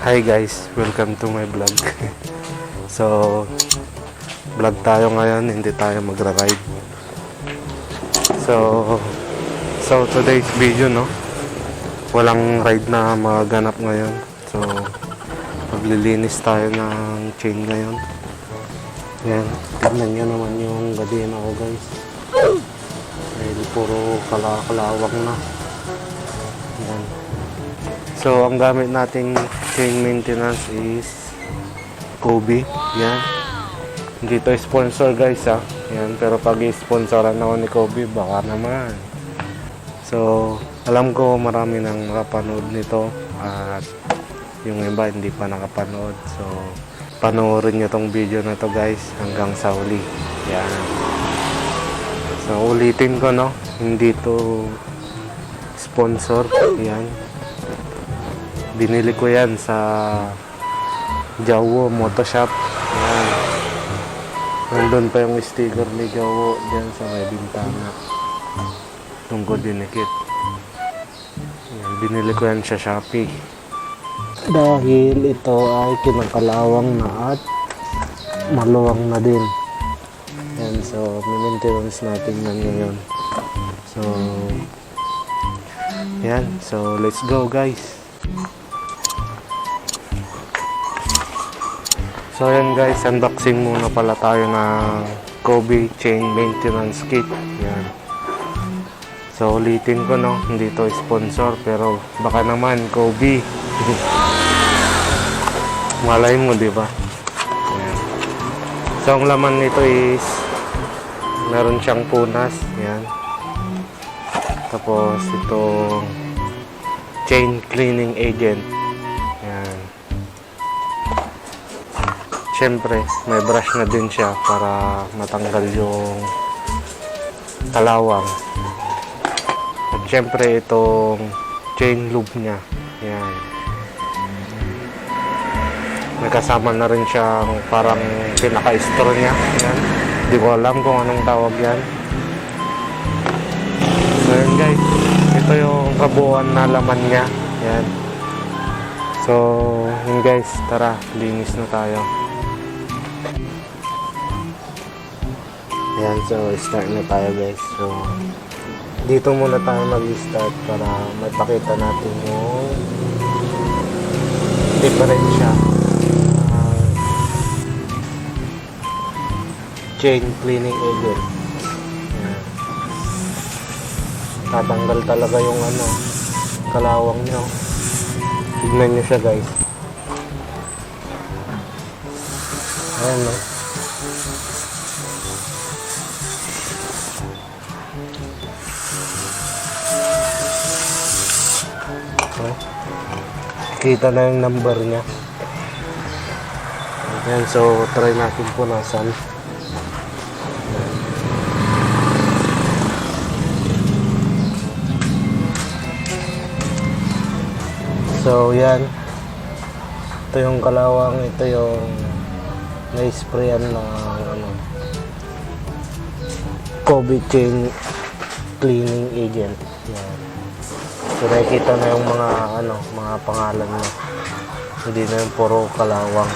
Hi guys, welcome to my vlog. So, vlog tayo ngayon, hindi tayo magra-ride. So today's video, no, walang ride na maganap ngayon. So, maglilinis tayo ng chain ngayon. Yan, tignan nyo naman yung gadina ko guys. Dahil puro kalawang na. Yan. So, ang gamit nating chain maintenance is Kobe. Yan. Hindi to sponsor guys ha. Yan. Pero pag i-sponsoran ako ni Kobe, baka naman. So, alam ko marami nang nakapanood nito. At yung iba hindi pa nakapanood. So, panoorin nyo tong video na to guys hanggang sa huli. Yan. So, ulitin ko, no. Hindi to sponsor. Yan. Binili ko yan sa Jawo Moto Shop. Yan. Nandun pa yung sticker ni Jawo dyan sa may bintana. Tungkol dinikit. Yan. Binili ko yan sa Shopee. Dahil ito ay kinakalawang na at maluwang na din. Yan. So, maintenance natin yan ngayon. So, yan. So, let's go guys. So yan guys, unboxing muna pala tayo ng Kobe Chain Maintenance Kit. Yan. So ulitin ko, no, hindi to sponsor pero baka naman Kobe. Malay mo, di ba? Yan. So ang laman nito is meron siyang punas. Yan. Tapos itong chain cleaning agent. Yan. Siyempre, may brush na din siya para matanggal yung kalawang. At siyempre, itong chain lube niya. Yan. May kasama na rin siyang parang pinaka-straw niya. Yan. Hindi ko alam kung anong tawag yan. So, yan guys. Ito yung kabuuan na laman niya. Yan. So, yun guys. Tara, linis na tayo. Ayan, so start na tayo guys. So, dito muna tayo mag-start para mapakita natin yung diferensya chain cleaning agent. Ayan. Tatanggal talaga yung kalawang nyo. Tignan nyo siya guys. Ayan, no. Kita na yung number niya. Ayan, so try natin punasan. So yan, ito yung kalawang, ito yung na-sprayan ng Kobe Chain Cleaning Agent. Yan. So nakikita na yung mga mga pangalan niya. Hindi na yung puro kalawang.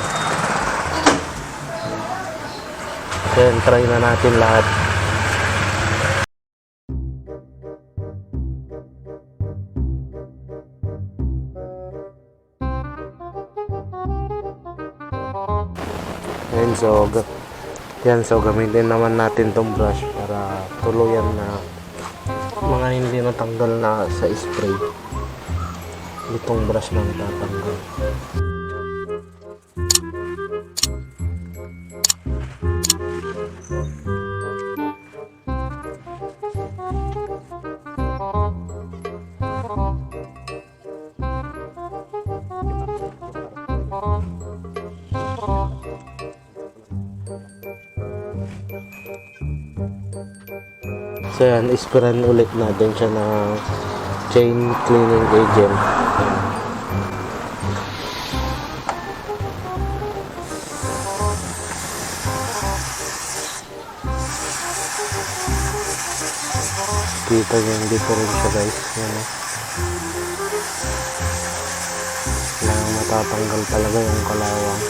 Then try na natin lahat. So gamitin naman natin tong brush para tuluyan na mga hindi natanggal na sa spray. Itong brush lang tatanggal. So yan, isprayan ulit natin siya ng chain cleaning agent. Kita niyo yung diferensya guys. Yan, kailangan matatanggal talaga yung kalawang.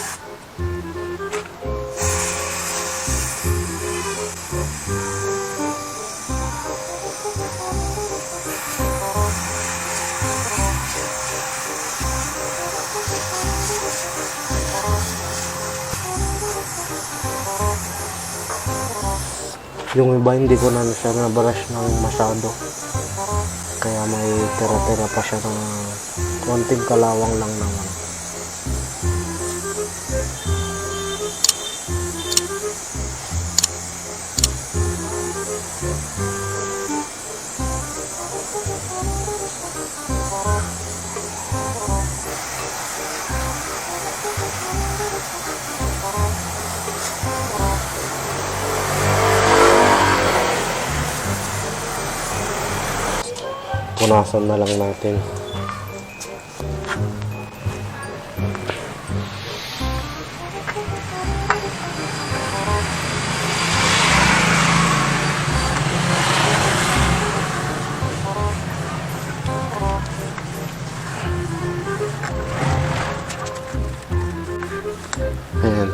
Yung iba hindi ko na siya na-brush ng masyado. Kaya may tira-tira pa siya ng konting kalawang lang naman. Punasan na lang natin. Ayan.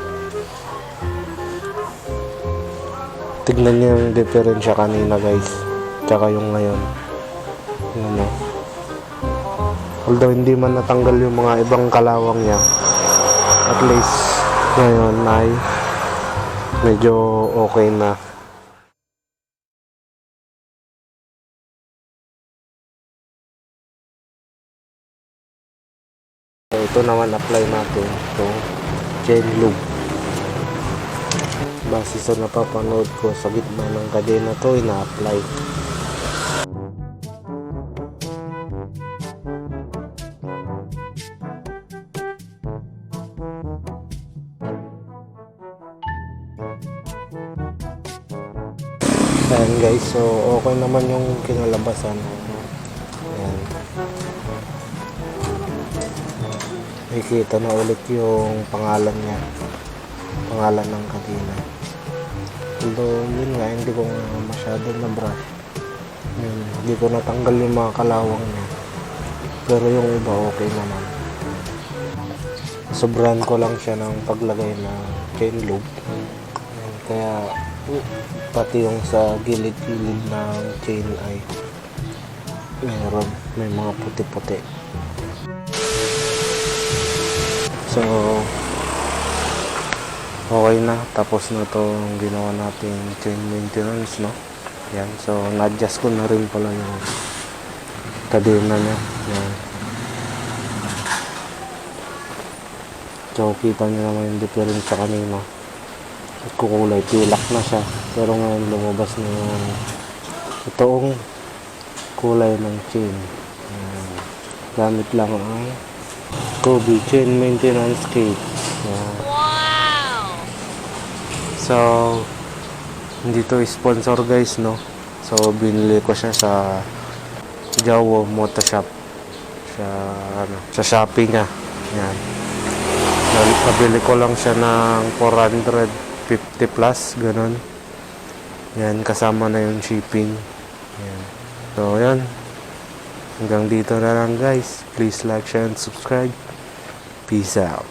Tignan niyo yung diferensya kanina guys, tsaka yung ngayon. Ano, although hindi man natanggal yung mga ibang kalawang niya, at least ngayon ay medyo okay na. So, ito naman apply natin ito chain loop. Base sa napapanood ko, sa gitna ng kadena to ina-apply. Ayan guys, so okay naman yung kinalabasan. Ayan. Nakikita na ulit yung pangalan niya. Pangalan ng kadena. Although yun nga, hindi ko masyado na brush. Hindi ko natanggal yung mga kalawang niya. Pero yung iba okay naman. Sobrahan ko lang siya ng paglagay na chain loop. Ayan, kaya pati yung sa gilid-gilid ng chain ay may mga puti-puti. So okay na, tapos na itong ginawa natin chain maintenance, no? Yan, so na-adjust ko na rin pala yung kadena niya. Yan. So kita nyo naman yung difference sa kanina. Kukulay pilak na siya, pero ngayon lumabas na yung itoong kulay ng chain. Gamit lang ang Kobe Chain Maintenance Kit. Wow! So hindi to sponsor guys, no? So binili ko siya sa Jawo Moto Shop sa Shopee niya. Yan, nabili ko lang siya ng 450 plus, ganun. Yan, kasama na yung shipping. Yan. So, yan. Hanggang dito na lang guys. Please like, share, and subscribe. Peace out.